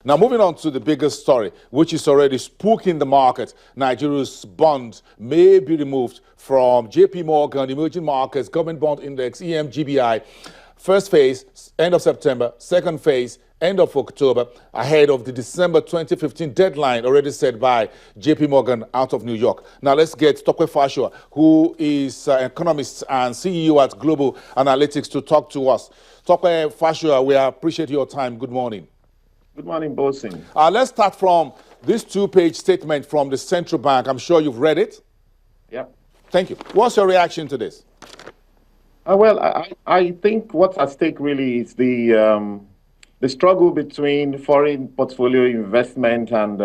Now, moving on to the biggest story, which is already spooking the market. Nigeria's bond may be removed from JP Morgan, Emerging Markets, Government Bond Index, EMGBI. First phase, end of September. Second phase, end of October, ahead of the December 2015 deadline already set by JP Morgan out of New York. Now, let's get Tokwe Fashua, who is an economist and CEO at Global Analytics, to talk to us. Tokwe Fashua, we appreciate your time. Good morning. Good morning, Bosin. Let's start from this two-page statement from the central bank. I'm sure you've read it. Yep. Thank you. What's your reaction to this? I think what's at stake really is the struggle between foreign portfolio investment and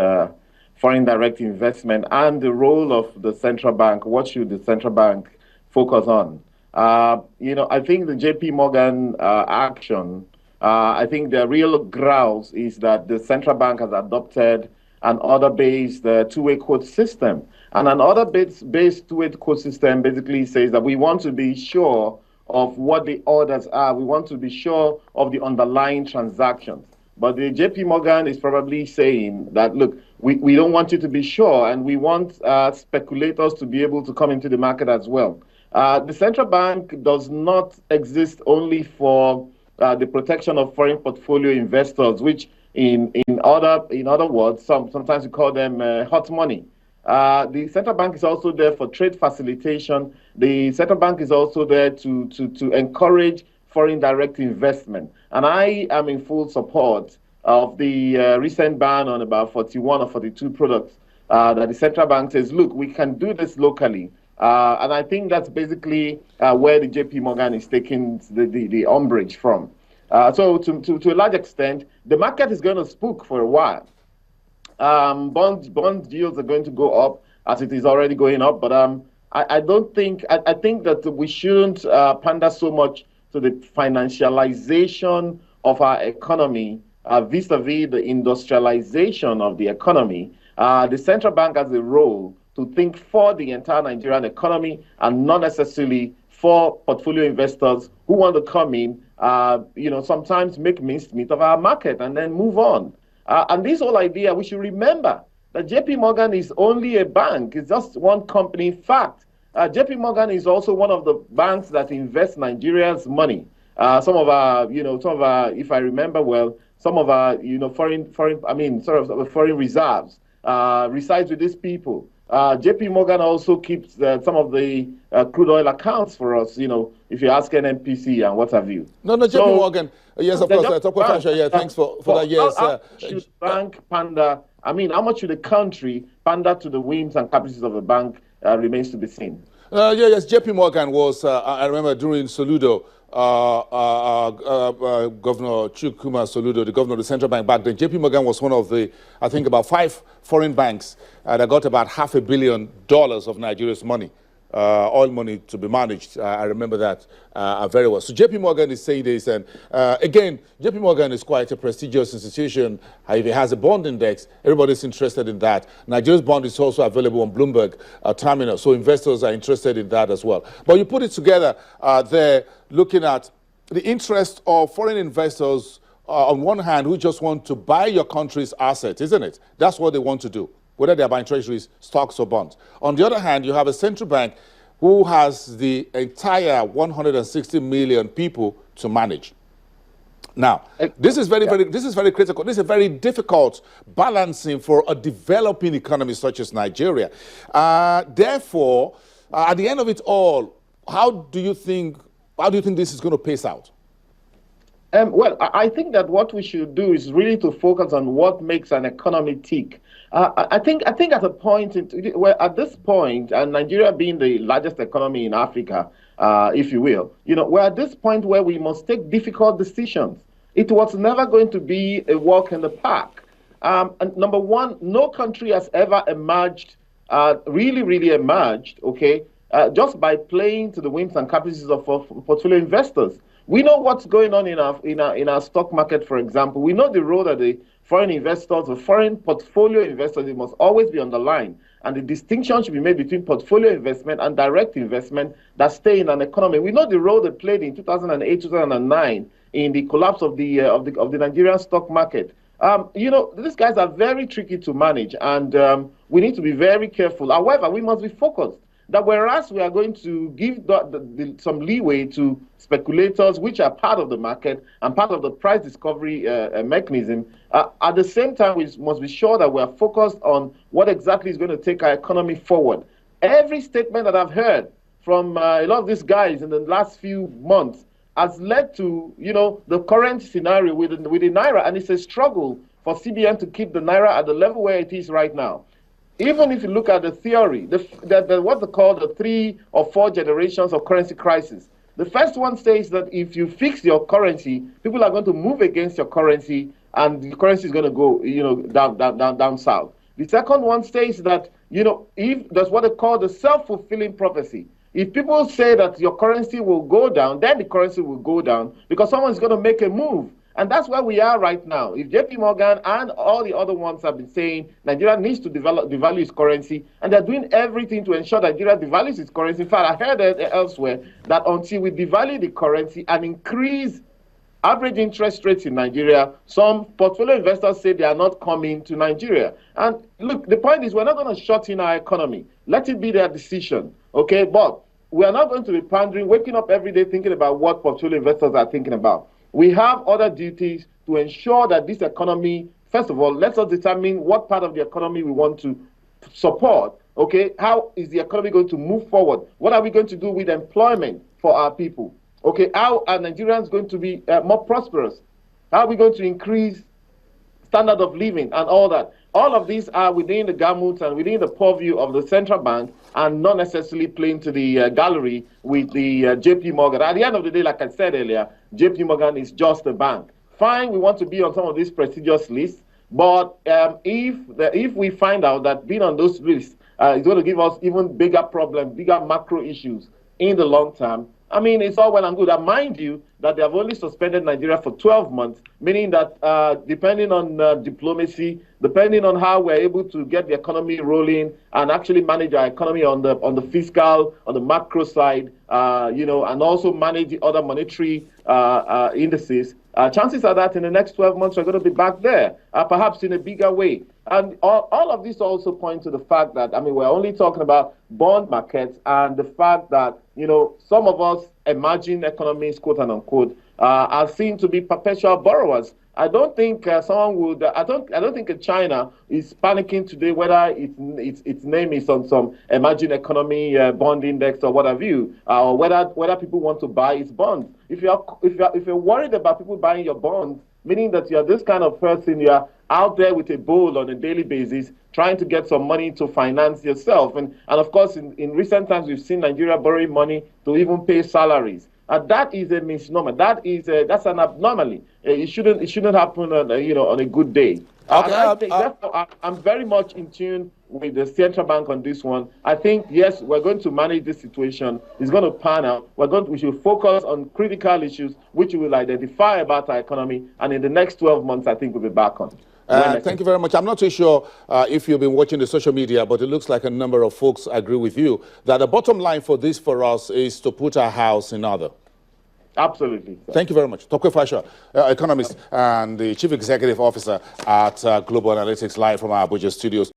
foreign direct investment, and the role of the central bank. What should the central bank focus on? I think the JP Morgan action, I think the real grouse is that the central bank has adopted an order-based two-way quote system. And an order-based two-way quote system basically says that we want to be sure of what the orders are. We want to be sure of the underlying transactions. But the JP Morgan is probably saying that, look, we don't want you to be sure, and we want speculators to be able to come into the market as well. The central bank does not exist only for the protection of foreign portfolio investors, which in other words, sometimes we call them hot money. The central bank is also there for trade facilitation. The central bank is also there to encourage foreign direct investment. And I am in full support of the recent ban on about 41 or 42 products that the central bank says, look, we can do this locally. And I think that's basically where the JP Morgan is taking the umbrage from. So to a large extent, the market is going to spook for a while. Bond yields are going to go up, as it is already going up. But I think that we shouldn't pander so much to the financialization of our economy vis-a-vis the industrialization of the economy. The central bank has a role to think for the entire Nigerian economy and not necessarily for portfolio investors who want to come in, sometimes make mincemeat of our market and then move on. And this whole idea, we should remember that JP Morgan is only a bank. It's just one company. In fact, JP Morgan is also one of the banks that invests Nigeria's money. Some of our, if I remember well, some of our, foreign reserves resides with these people. JP Morgan also keeps some of the crude oil accounts for us, if you ask NNPC and what have you. No, JP Morgan. Yes, of course. Yeah, thanks for that. Yes. How should bank pander, how much should the country pander to the whims and caprices of a bank remains to be seen. Yes, JP Morgan was, I remember during Soludo, Governor Chukwuma Soludo, the governor of the central bank back then, JP Morgan was one of the, I think, about 5 foreign banks that got about $500 million of Nigeria's money, oil money to be managed. I remember that very well. So JP Morgan is saying this, and again, JP Morgan is quite a prestigious institution. If it has a bond index, everybody's interested in that. Nigeria's bond is also available on Bloomberg terminal, so investors are interested in that as well. But you put it together there, looking at the interest of foreign investors on one hand who just want to buy your country's assets, isn't it? That's what they want to do, whether they're buying treasuries, stocks, or bonds. On the other hand, you have a central bank who has the entire 160 million people to manage. Now, this is very critical. This is a very difficult balancing for a developing economy such as Nigeria. Therefore, at the end of it all, how do you think this is going to pace out? Well, I think that what we should do is really to focus on what makes an economy tick. I think at a point, at this point, and Nigeria being the largest economy in Africa, if you will, we're at this point where we must take difficult decisions. It was never going to be a walk in the park. And number one, no country has ever emerged, really emerged, just by playing to the whims and caprices of portfolio investors. We know what's going on in our stock market, for example. We know the role that the foreign investors, the foreign portfolio investors, it must always be underlined. And the distinction should be made between portfolio investment and direct investment that stay in an economy. We know the role they played in 2008, 2009 in the collapse of the Nigerian stock market. These guys are very tricky to manage, and we need to be very careful. However, we must be focused that whereas we are going to give some leeway to speculators, which are part of the market and part of the price discovery mechanism, at the same time, we must be sure that we are focused on what exactly is going to take our economy forward. Every statement that I've heard from a lot of these guys in the last few months has led to, the current scenario with the Naira, and it's a struggle for CBN to keep the Naira at the level where it is right now. Even if you look at the theory, what they call the 3 or 4 generations of currency crisis. The first one says that if you fix your currency, people are going to move against your currency, and the currency is going to go, down south. The second one says that, if that's what they call the self-fulfilling prophecy. If people say that your currency will go down, then the currency will go down because someone's going to make a move. And that's where we are right now. If JP Morgan and all the other ones have been saying Nigeria needs to devalue its currency, and they're doing everything to ensure that Nigeria devalues its currency. In fact, I heard elsewhere that until we devalue the currency and increase average interest rates in Nigeria, some portfolio investors say they are not coming to Nigeria. And look, the point is we're not going to shut in our economy. Let it be their decision, okay? But we are not going to be pandering, waking up every day thinking about what portfolio investors are thinking about. We have other duties to ensure that this economy, first of all, let us determine what part of the economy we want to support, okay? How is the economy going to move forward? What are we going to do with employment for our people? Okay, how are Nigerians going to be more prosperous? How are we going to increase standard of living and all that? All of these are within the gamut and within the purview of the central bank and not necessarily playing to the gallery with the JP Morgan. At the end of the day, like I said earlier, JP Morgan is just a bank. Fine, we want to be on some of these prestigious lists, but if we find out that being on those lists is going to give us even bigger problems, bigger macro issues in the long term, I mean, it's all well and good. And mind you that they have only suspended Nigeria for 12 months, meaning that depending on diplomacy, depending on how we're able to get the economy rolling and actually manage our economy on the fiscal, on the macro side, and also manage the other monetary indices, chances are that in the next 12 months we're going to be back there, perhaps in a bigger way. And all of this also points to the fact that, we're only talking about bond markets and the fact that, some of us emerging economies, quote and unquote, are seen to be perpetual borrowers. I don't think someone would. I don't think China is panicking today whether its name is on some emerging economy bond index or what have you, or whether people want to buy its bonds. If you're worried about people buying your bonds, meaning that you're this kind of person, you're out there with a bowl on a daily basis, trying to get some money to finance yourself. And of course, in recent times, we've seen Nigeria borrowing money to even pay salaries. And that is a misnomer. That's an abnormality. It shouldn't happen on a good day. Okay. I'm very much in tune with the central bank on this one. I think, yes, we're going to manage this situation. It's going to pan out. We should focus on critical issues which we will identify about our economy. And in the next 12 months, I think we'll be back on. Thank you very much. I'm not too sure if you've been watching the social media, but it looks like a number of folks agree with you that the bottom line for this for us is to put our house in order. Absolutely. Thank you very much. Tokwe Fasha, economist and the Chief Executive Officer at Global Analytics, live from our Abuja studios.